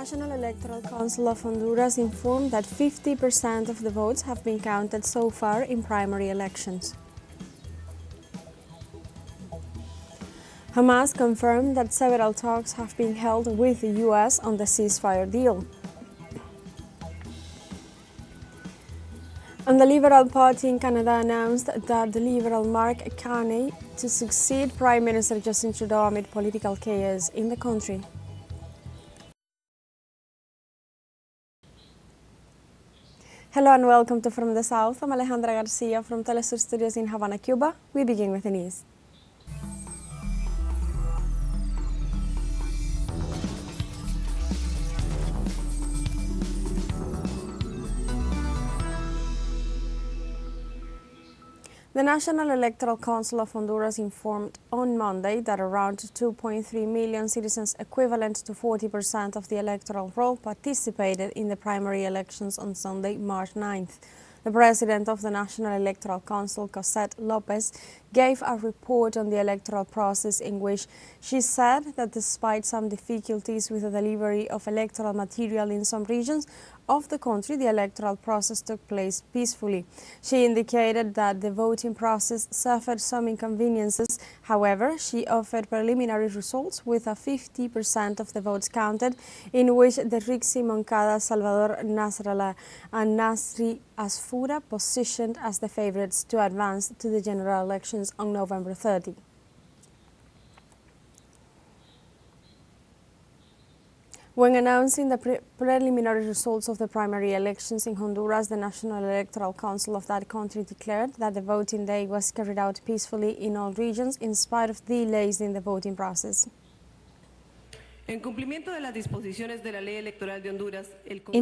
National Electoral Council of Honduras informed that 50% of the votes have been counted so far in primary elections. Hamas confirmed that several talks have been held with the U.S. on the ceasefire deal. And the Liberal Party in Canada announced that the Liberal Mark Carney to succeed Prime Minister Justin Trudeau amid political chaos in the country. Hello and welcome to From the South. I'm Alejandra Garcia from teleSUR Studios in Havana, Cuba. We begin with the news. The National Electoral Council of Honduras informed on Monday that around 2.3 million citizens, equivalent to 40% of the electoral roll, participated in the primary elections on Sunday, March 9th. The president of the National Electoral Council, Cosette Lopez, gave a report on the electoral process in which she said that despite some difficulties with the delivery of electoral material in some regions of the country, the electoral process took place peacefully. She indicated that the voting process suffered some inconveniences. However, she offered preliminary results with a 50% of the votes counted, in which the Rixi Moncada, Salvador Nasrallah and Nasri Asfura positioned as the favorites to advance to the general elections on November 30. When announcing the preliminary results of the primary elections in Honduras, the National Electoral Council of that country declared that the voting day was carried out peacefully in all regions in spite of delays in the voting process. In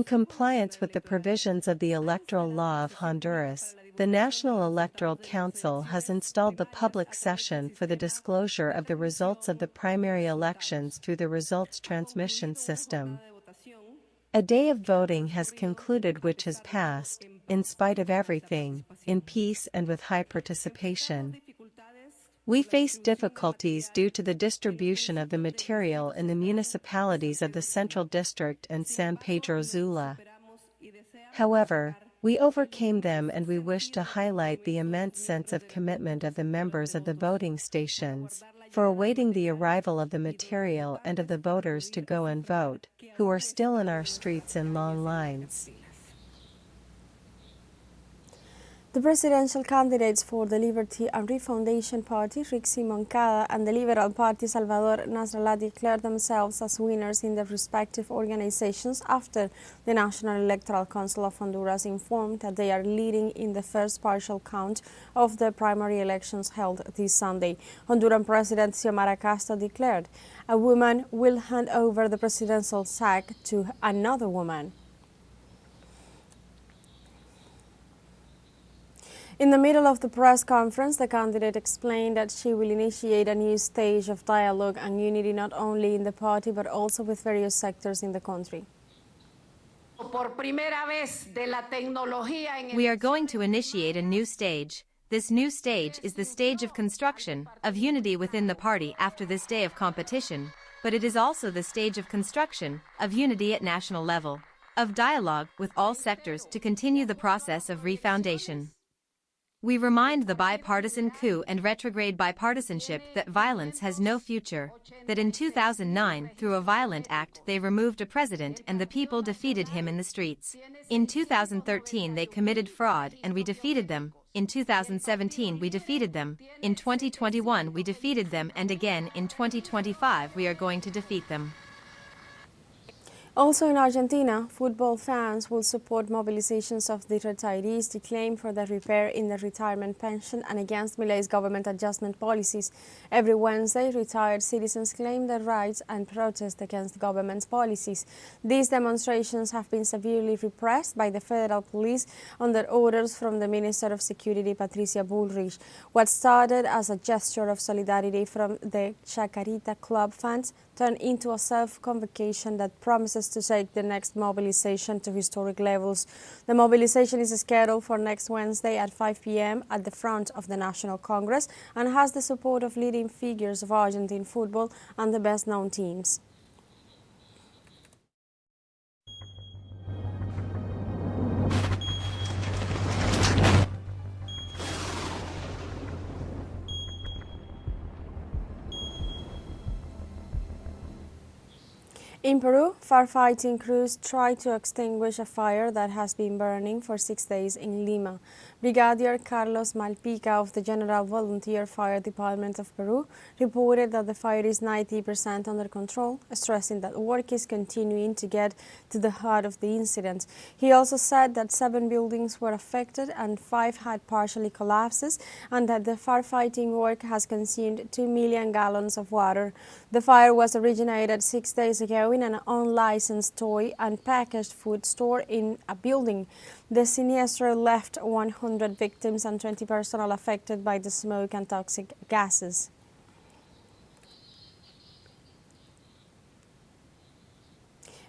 compliance with the provisions of the electoral law of Honduras, the National Electoral Council has installed the public session for the disclosure of the results of the primary elections through the results transmission system. A day of voting has concluded which has passed, in spite of everything, in peace and with high participation. We faced difficulties due to the distribution of the material in the municipalities of the Central District and San Pedro Sula. However, we overcame them, and we wish to highlight the immense sense of commitment of the members of the voting stations for awaiting the arrival of the material and of the voters to go and vote, who are still in our streets in long lines. The presidential candidates for the Liberty and Refoundation Party, Rixi Moncada, and the Liberal Party, Salvador Nasrallah, declared themselves as winners in their respective organizations after the National Electoral Council of Honduras informed that they are leading in the first partial count of the primary elections held this Sunday. Honduran President Xiomara Castro declared, "A woman will hand over the presidential sack to another woman." In the middle of the press conference, the candidate explained that she will initiate a new stage of dialogue and unity not only in the party but also with various sectors in the country. We are going to initiate a new stage. This new stage is the stage of construction, of unity within the party after this day of competition, but it is also the stage of construction, of unity at national level, of dialogue with all sectors to continue the process of refoundation. We remind the bipartisan coup and retrograde bipartisanship that violence has no future, that in 2009, through a violent act, they removed a president and the people defeated him in the streets. In 2013, they committed fraud and we defeated them. In 2017, we defeated them. In 2021, we defeated them, and again in 2025, we are going to defeat them. Also in Argentina, football fans will support mobilizations of the retirees to claim for the repair in the retirement pension and against Milei's government adjustment policies. Every Wednesday, retired citizens claim their rights and protest against the government's policies. These demonstrations have been severely repressed by the federal police under orders from the Minister of Security, Patricia Bullrich. What started as a gesture of solidarity from the Chacarita Club fans turned into a self-convocation that promises to take the next mobilization to historic levels. The mobilization is scheduled for next Wednesday at 5 p.m. at the front of the National Congress and has the support of leading figures of Argentine football and the best-known teams. In Peru, firefighting crews tried to extinguish a fire that has been burning for 6 days in Lima. Brigadier Carlos Malpica of the General Volunteer Fire Department of Peru reported that the fire is 90% under control, stressing that work is continuing to get to the heart of the incident. He also said that 7 buildings were affected and 5 had partially collapsed, and that the firefighting work has consumed 2 million gallons of water. The fire was originated 6 days ago in an unlicensed toy and packaged food store in a building. The siniestro left 100 victims and 20 personnel affected by the smoke and toxic gases.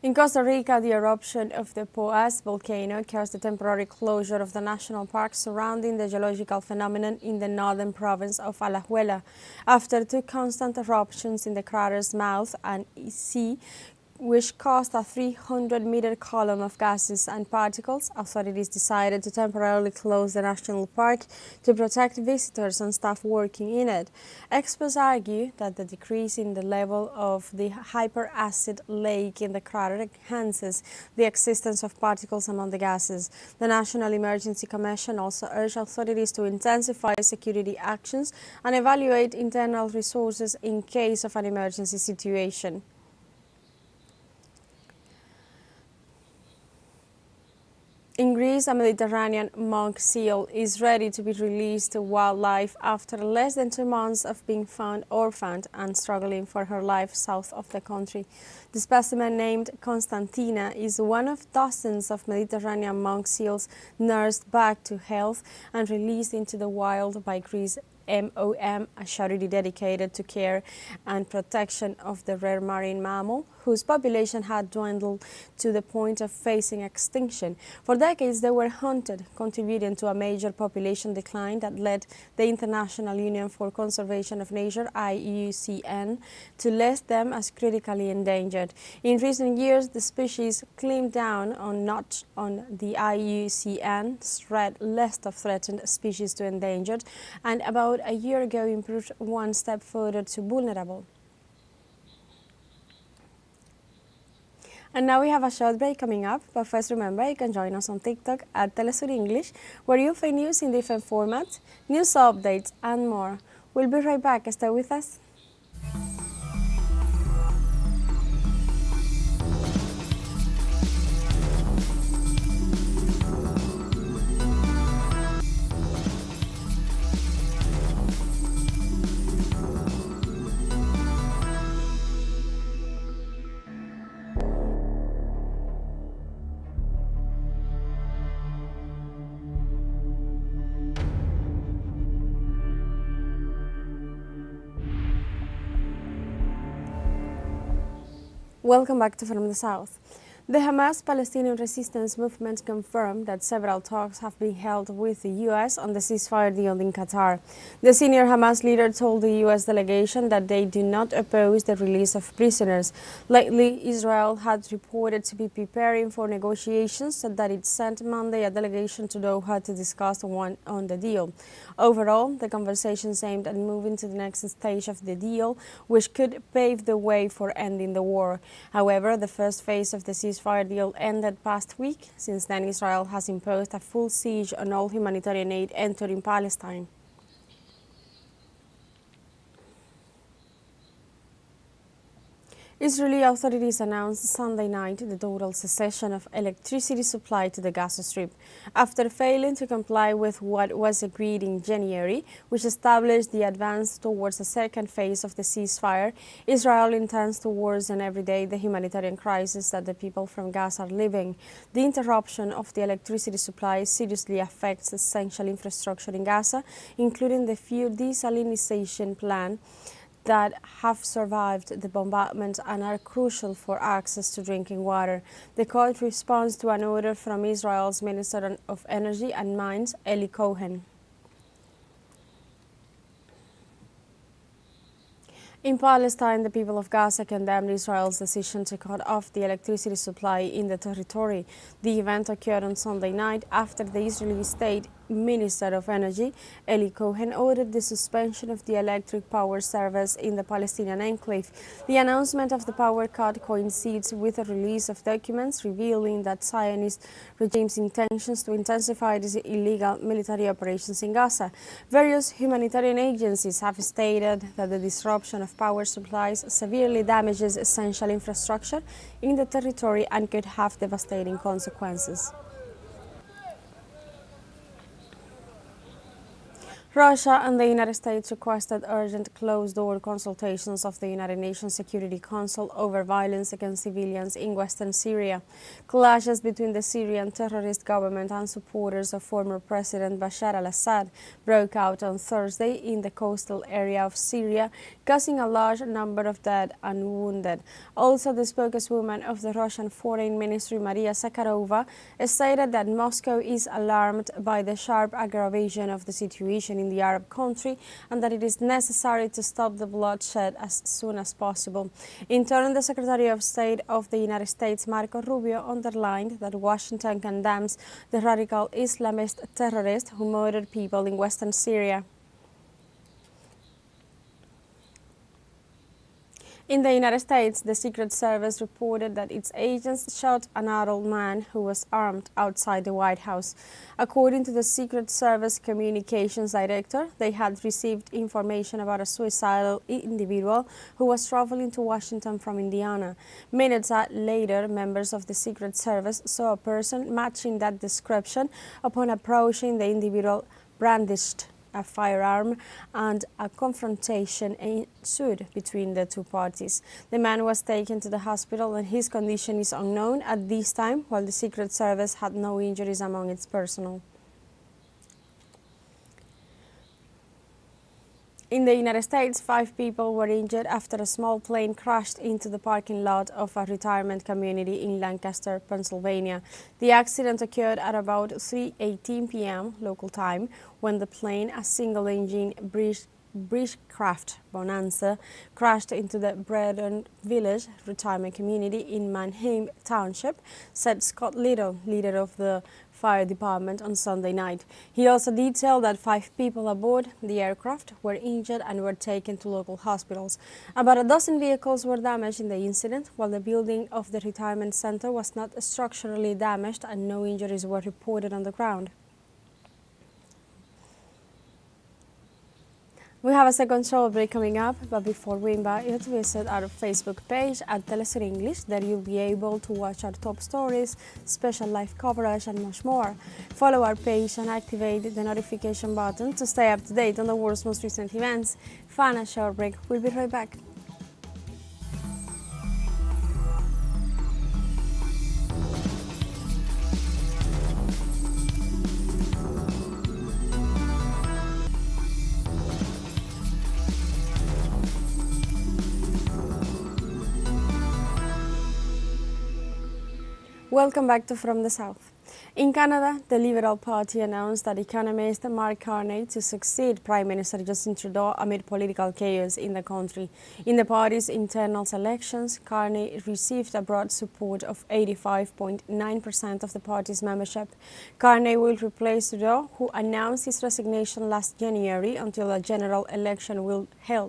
In Costa Rica, the eruption of the Poás volcano caused the temporary closure of the national park surrounding the geological phenomenon in the northern province of Alajuela. After 2 constant eruptions in the crater's mouth and sea, which caused a 300-meter column of gases and particles, authorities decided to temporarily close the national park to protect visitors and staff working in it. Experts argue that the decrease in the level of the hyperacid lake in the crater enhances the existence of particles among the gases. The National Emergency Commission also urged authorities to intensify security actions and evaluate internal resources in case of an emergency situation. In Greece, a Mediterranean monk seal is ready to be released to wildlife after less than 2 months of being found orphaned and struggling for her life south of the country. The specimen, named Constantina, is one of dozens of Mediterranean monk seals nursed back to health and released into the wild by Greece MOM, a charity dedicated to care and protection of the rare marine mammal, whose population had dwindled to the point of facing extinction. For decades, they were hunted, contributing to a major population decline that led the International Union for Conservation of Nature, IUCN, to list them as critically endangered. In recent years, the species climbed down a notch on the IUCN's red list of threatened species to endangered, and about a year ago improved one step further to vulnerable. And now we have a short break coming up, but first remember you can join us on TikTok at teleSUR English, where you'll find news in different formats, news updates and more. We'll be right back. Stay with us. Welcome back to From the South. The Hamas Palestinian resistance movement confirmed that several talks have been held with the U.S. on the ceasefire deal in Qatar. The senior Hamas leader told the U.S. delegation that they do not oppose the release of prisoners. Lately, Israel had reported to be preparing for negotiations and that it sent Monday a delegation to Doha to discuss on the deal. Overall, the conversations aimed at moving to the next stage of the deal, which could pave the way for ending the war. However, the first phase of the ceasefire deal ended past week. Since then, Israel has imposed a full siege on all humanitarian aid entering Palestine. Israeli authorities announced Sunday night the total cessation of electricity supply to the Gaza Strip after failing to comply with what was agreed in January, which established the advance towards the second phase of the ceasefire. Israel intends to worsen every day the humanitarian crisis that the people from Gaza are living. The interruption of the electricity supply seriously affects essential infrastructure in Gaza, including the few desalination plants that have survived the bombardment and are crucial for access to drinking water. The court responds to an order from Israel's Minister of Energy and Mines, Eli Cohen. In Palestine, the people of Gaza condemned Israel's decision to cut off the electricity supply in the territory. The event occurred on Sunday night after the Israeli state Minister of Energy, Eli Cohen, ordered the suspension of the electric power service in the Palestinian enclave. The announcement of the power cut coincides with the release of documents revealing that Zionist regime's intentions to intensify its illegal military operations in Gaza. Various humanitarian agencies have stated that the disruption of power supplies severely damages essential infrastructure in the territory and could have devastating consequences. Russia and the United States requested urgent closed-door consultations of the United Nations Security Council over violence against civilians in western Syria. Clashes between the Syrian terrorist government and supporters of former President Bashar al-Assad broke out on Thursday in the coastal area of Syria, causing a large number of dead and wounded. Also, the spokeswoman of the Russian Foreign Ministry, Maria Zakharova, stated that Moscow is alarmed by the sharp aggravation of the situation in the Arab country and that it is necessary to stop the bloodshed as soon as possible. In turn, the Secretary of State of the United States, Marco Rubio, underlined that Washington condemns the radical Islamist terrorist who murdered people in western Syria. In the United States, the Secret Service reported that its agents shot an adult man who was armed outside the White House. According to the Secret Service communications director, they had received information about a suicidal individual who was traveling to Washington from Indiana. Minutes later, members of the Secret Service saw a person matching that description. Upon approaching, the individual brandished a firearm and a confrontation ensued between the two parties. The man was taken to the hospital and his condition is unknown at this time, while the Secret Service had no injuries among its personnel. In the United States, 5 people were injured after a small plane crashed into the parking lot of a retirement community in Lancaster, Pennsylvania. The accident occurred at about 3:18 p.m. local time when the plane, a single-engine Beechcraft Bonanza, crashed into the Braden Village retirement community in Manheim Township, said Scott Little, leader of the fire department, on Sunday night. He also detailed that 5 people aboard the aircraft were injured and were taken to local hospitals. About a dozen vehicles were damaged in the incident, while the building of the retirement center was not structurally damaged and no injuries were reported on the ground. We have a second show break coming up, but before we invite you to visit our Facebook page at teleSUR English, there you'll be able to watch our top stories, special live coverage and much more. Follow our page and activate the notification button to stay up to date on the world's most recent events. Fun short break. We'll be right back. Welcome back to From the South. In Canada, the Liberal Party announced that economist Mark Carney to succeed Prime Minister Justin Trudeau amid political chaos in the country. In the party's internal elections, Carney received a broad support of 85.9% of the party's membership. Carney will replace Trudeau, who announced his resignation last January until a general election will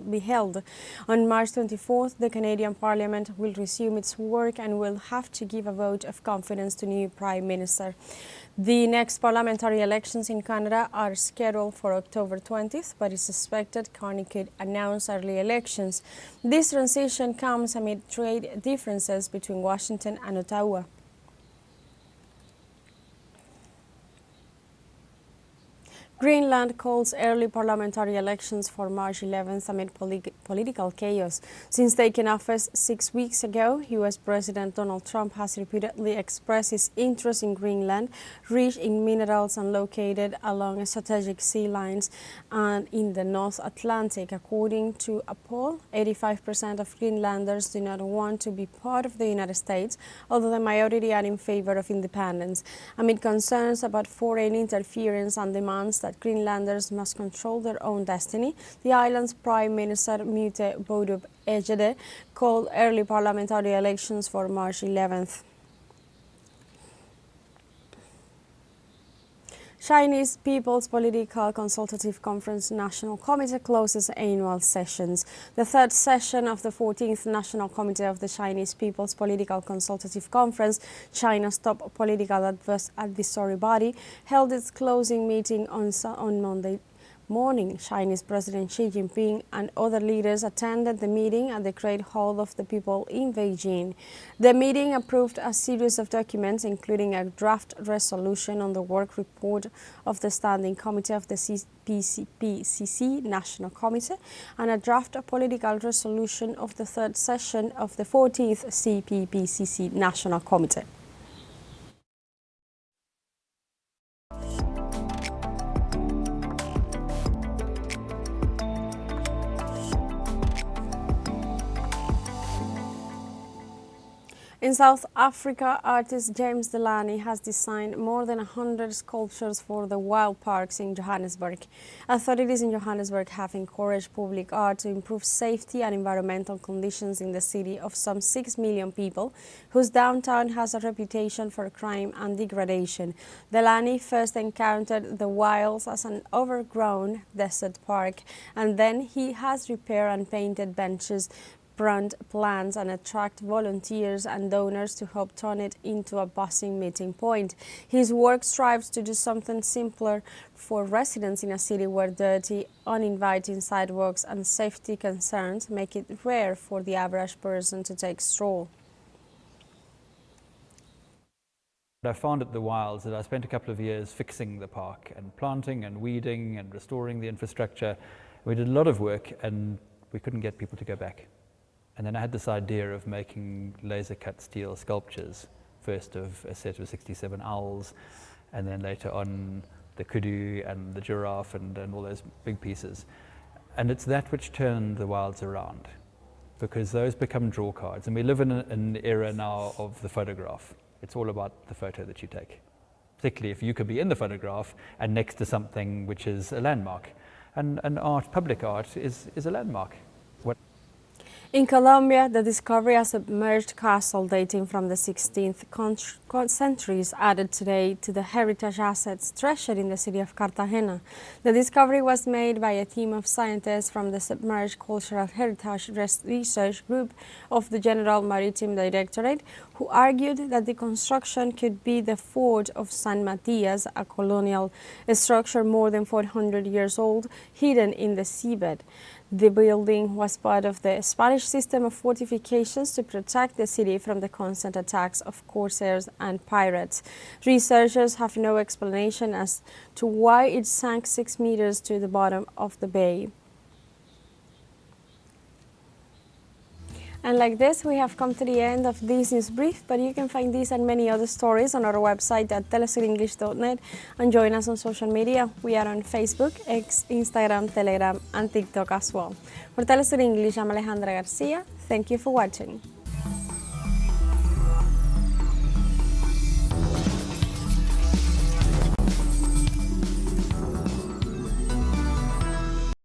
be held. On March 24th, the Canadian Parliament will resume its work and will have to give a vote of confidence to new Prime Minister. The next parliamentary elections in Canada are scheduled for October 20th, but it's suspected Carney could announce early elections. This transition comes amid trade differences between Washington and Ottawa. Greenland calls early parliamentary elections for March 11th amid political chaos. Since taking office 6 weeks ago, U.S. President Donald Trump has repeatedly expressed his interest in Greenland, rich in minerals and located along strategic sea lines and in the North Atlantic. According to a poll, 85% of Greenlanders do not want to be part of the United States, although the majority are in favor of independence. Amid concerns about foreign interference and demands that Greenlanders must control their own destiny, the island's Prime Minister Mute Bodup Ejede called early parliamentary elections for March 11th. Chinese People's Political Consultative Conference National Committee closes annual sessions. The third session of the 14th National Committee of the Chinese People's Political Consultative Conference, China's top political advisory body, held its closing meeting on Monday morning. Chinese President Xi Jinping and other leaders attended the meeting at the Great Hall of the People in Beijing. The meeting approved a series of documents, including a draft resolution on the work report of the Standing Committee of the CPCC National Committee and a draft political resolution of the third session of the 14th CPPCC National Committee. In South Africa, artist James Delaney has designed more than 100 sculptures for the wild parks in Johannesburg. Authorities in Johannesburg have encouraged public art to improve safety and environmental conditions in the city of some 6 million people, whose downtown has a reputation for crime and degradation. Delaney first encountered the wilds as an overgrown desert park, and then he has repaired and painted benches, plants and attract volunteers and donors to help turn it into a bustling meeting point. His work strives to do something simpler for residents in a city where dirty, uninviting sidewalks and safety concerns make it rare for the average person to take a stroll. I found at the Wilds that I spent a couple of years fixing the park and planting and weeding and restoring the infrastructure. We did a lot of work and we couldn't get people to go back. And then I had this idea of making laser-cut steel sculptures, first of a set of 67 owls, and then later on the kudu and the giraffe and all those big pieces. And it's that which turned the Wilds around, because those become draw cards. And we live in an era now of the photograph. It's all about the photo that you take, particularly if you could be in the photograph and next to something which is a landmark. And art, public art, is a landmark. In Colombia, the discovery of a submerged castle dating from the 16th century is added today to the heritage assets treasured in the city of Cartagena. The discovery was made by a team of scientists from the Submerged Cultural Heritage Research Group of the General Maritime Directorate, who argued that the construction could be the fort of San Matias, a colonial structure more than 400 years old, hidden in the seabed. The building was part of the Spanish system of fortifications to protect the city from the constant attacks of corsairs and pirates. Researchers have no explanation as to why it sank 6 meters to the bottom of the bay. And like this, we have come to the end of this news brief, but you can find these and many other stories on our website at telesurenglish.net and join us on social media. We are on Facebook, X, Instagram, Telegram and TikTok as well. For TeleSUR English, I'm Alejandra Garcia. Thank you for watching.